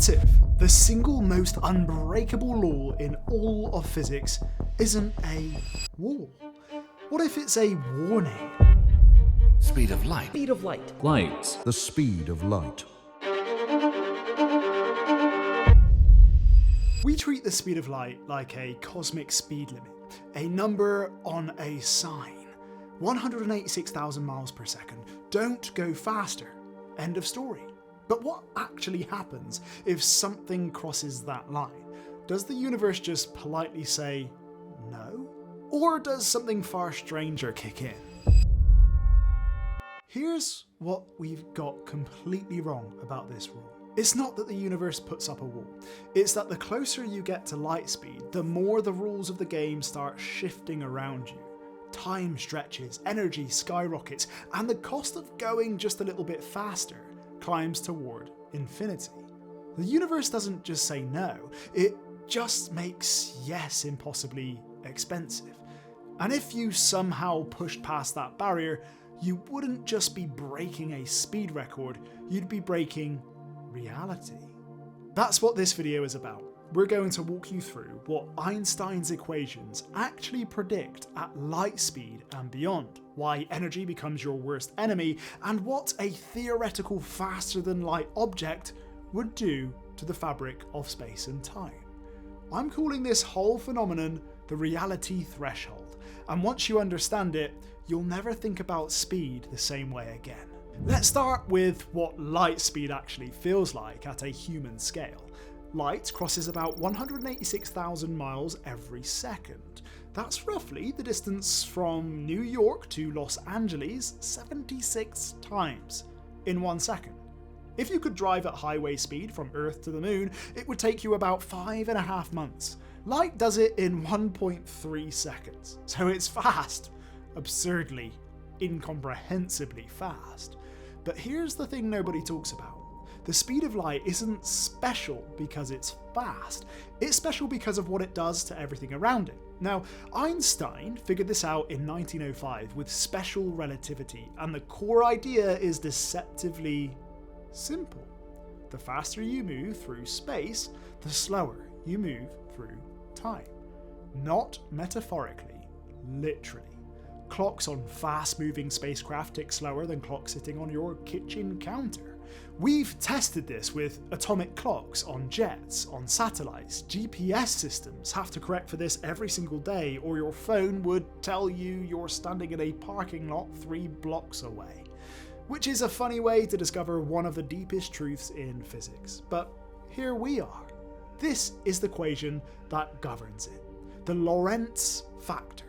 What if the single most unbreakable law in all of physics isn't a wall? What if it's a warning? Speed of light. Speed of light. Light. The speed of light. We treat the speed of light like a cosmic speed limit, a number on a sign. 186,000 miles per second. Don't go faster. End of story. But what actually happens if something crosses that line? Does the universe just politely say no? Or does something far stranger kick in? Here's what we've got completely wrong about this rule. It's not that the universe puts up a wall. It's that the closer you get to light speed, the more the rules of the game start shifting around you. Time stretches, energy skyrockets, and the cost of going just a little bit faster climbs toward infinity. The universe doesn't just say no, it just makes yes impossibly expensive. And if you somehow pushed past that barrier, you wouldn't just be breaking a speed record, you'd be breaking reality. That's what this video is about. We're going to walk you through what Einstein's equations actually predict at light speed and beyond, why energy becomes your worst enemy, and what a theoretical faster than light object would do to the fabric of space and time. I'm calling this whole phenomenon the reality threshold, and once you understand it, you'll never think about speed the same way again. Let's start with what light speed actually feels like at a human scale. Light crosses about 186,000 miles every second. That's roughly the distance from New York to Los Angeles 76 times in 1 second. If you could drive at highway speed from Earth to the moon, it would take you about 5.5 months. Light does it in 1.3 seconds, so it's fast. Absurdly, incomprehensibly fast. But here's the thing nobody talks about. The speed of light isn't special because it's fast. It's special because of what it does to everything around it. Now, Einstein figured this out in 1905 with special relativity, and the core idea is deceptively simple. The faster you move through space, the slower you move through time. Not metaphorically, literally. Clocks on fast-moving spacecraft tick slower than clocks sitting on your kitchen counter. We've tested this with atomic clocks on jets, on satellites. GPS systems have to correct for this every single day, or your phone would tell you you're standing in a parking lot 3 blocks away. Which is a funny way to discover one of the deepest truths in physics. But here we are. This is the equation that governs it. The Lorentz factor.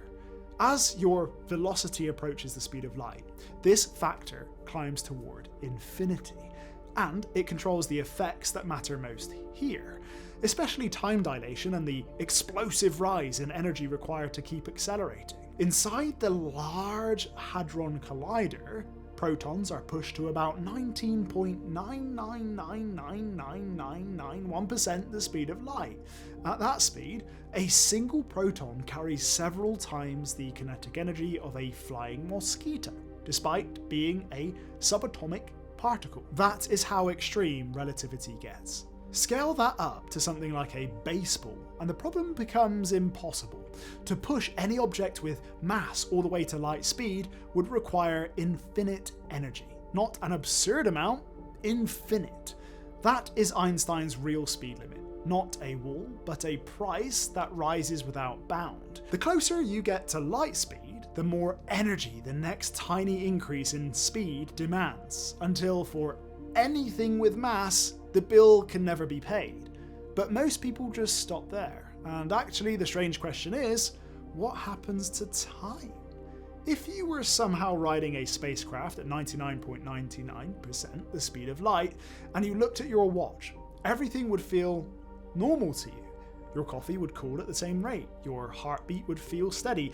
As your velocity approaches the speed of light, this factor climbs toward infinity, and it controls the effects that matter most here, especially time dilation and the explosive rise in energy required to keep accelerating. Inside the Large Hadron Collider, protons are pushed to about 19.9999991% the speed of light. At that speed, a single proton carries several times the kinetic energy of a flying mosquito, despite being a subatomic particle. That is how extreme relativity gets. Scale that up to something like a baseball, and the problem becomes impossible. To push any object with mass all the way to light speed would require infinite energy. Not an absurd amount, infinite. That is Einstein's real speed limit. Not a wall, but a price that rises without bound. The closer you get to light speed, the more energy the next tiny increase in speed demands, until for anything with mass, the bill can never be paid. But most people just stop there. And actually the strange question is, what happens to time? If you were somehow riding a spacecraft at 99.99% the speed of light, and you looked at your watch, everything would feel normal to you. Your coffee would cool at the same rate, your heartbeat would feel steady.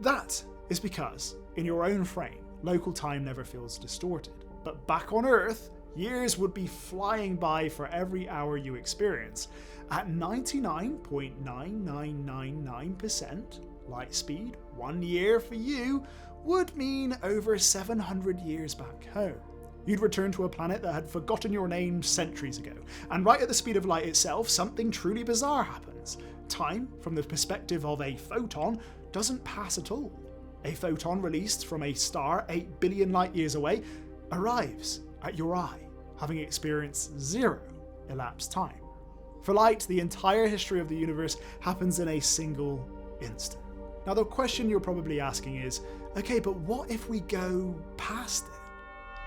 That is because, in your own frame, local time never feels distorted. But back on Earth, years would be flying by for every hour you experience. At 99.9999% light speed, 1 year for you would mean over 700 years back home. You'd return to a planet that had forgotten your name centuries ago, and right at the speed of light itself, something truly bizarre happens. Time, from the perspective of a photon, doesn't pass at all. A photon released from a star 8 billion light years away arrives at your eye, having experienced 0 elapsed time. For light, the entire history of the universe happens in a single instant. Now the question you're probably asking is, okay, but what if we go past it?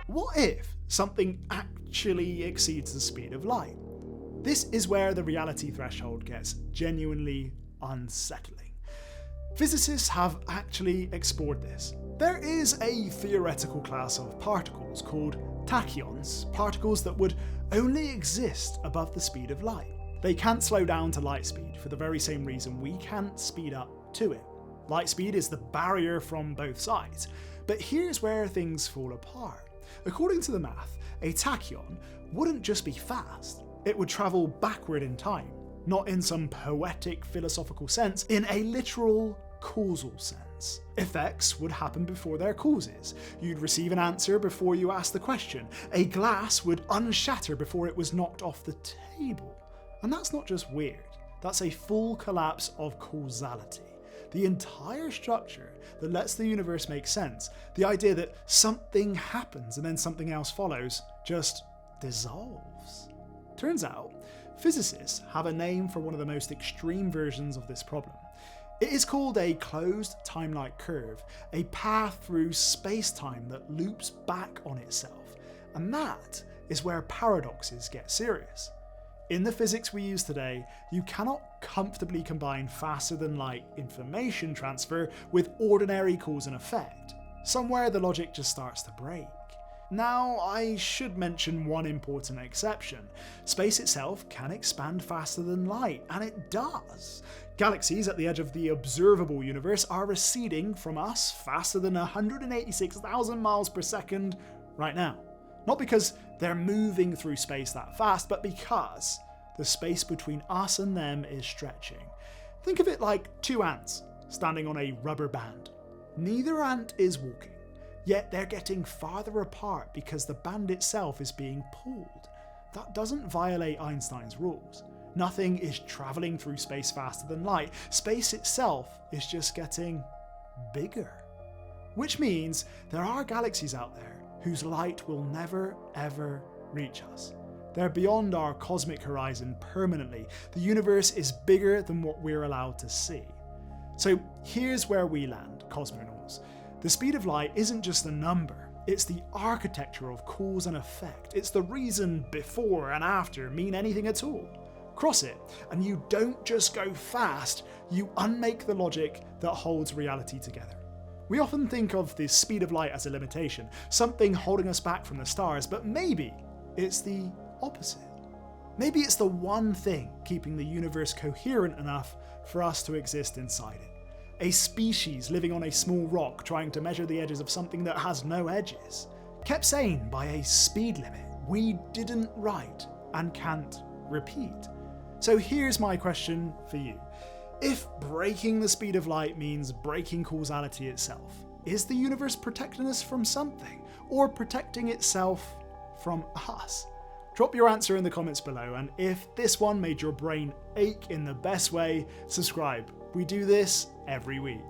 What if something actually exceeds the speed of light? This is where the reality threshold gets genuinely unsettling. Physicists have actually explored this. There is a theoretical class of particles called tachyons, particles that would only exist above the speed of light. They can't slow down to light speed for the very same reason we can't speed up to it. Light speed is the barrier from both sides. But here's where things fall apart. According to the math, a tachyon wouldn't just be fast, it would travel backward in time, not in some poetic philosophical sense, in a literal causal sense. Effects would happen before their causes. You'd receive an answer before you asked the question. A glass would unshatter before it was knocked off the table. And that's not just weird, that's a full collapse of causality. The entire structure that lets the universe make sense, the idea that something happens and then something else follows, just dissolves. Turns out, physicists have a name for one of the most extreme versions of this problem. It is called a closed time-like curve, a path through space-time that loops back on itself. And that is where paradoxes get serious. In the physics we use today, you cannot comfortably combine faster than light information transfer with ordinary cause and effect. Somewhere the logic just starts to break. Now, I should mention one important exception. Space itself can expand faster than light, and it does. Galaxies at the edge of the observable universe are receding from us faster than 186,000 miles per second right now. Not because they're moving through space that fast, but because the space between us and them is stretching. Think of it like two ants standing on a rubber band. Neither ant is walking, yet they're getting farther apart because the band itself is being pulled. That doesn't violate Einstein's rules. Nothing is traveling through space faster than light. Space itself is just getting bigger. Which means there are galaxies out there whose light will never ever reach us. They're beyond our cosmic horizon permanently. The universe is bigger than what we're allowed to see. So here's where we land, cosmonauts. The speed of light isn't just a number, it's the architecture of cause and effect. It's the reason before and after mean anything at all. Cross it, and you don't just go fast, you unmake the logic that holds reality together. We often think of the speed of light as a limitation, something holding us back from the stars, but maybe it's the opposite. Maybe it's the one thing keeping the universe coherent enough for us to exist inside it. A species living on a small rock trying to measure the edges of something that has no edges. Kept sane by a speed limit we didn't write and can't repeat. So here's my question for you. If breaking the speed of light means breaking causality itself, is the universe protecting us from something, or protecting itself from us? Drop your answer in the comments below, and if this one made your brain ache in the best way, subscribe. We do this every week.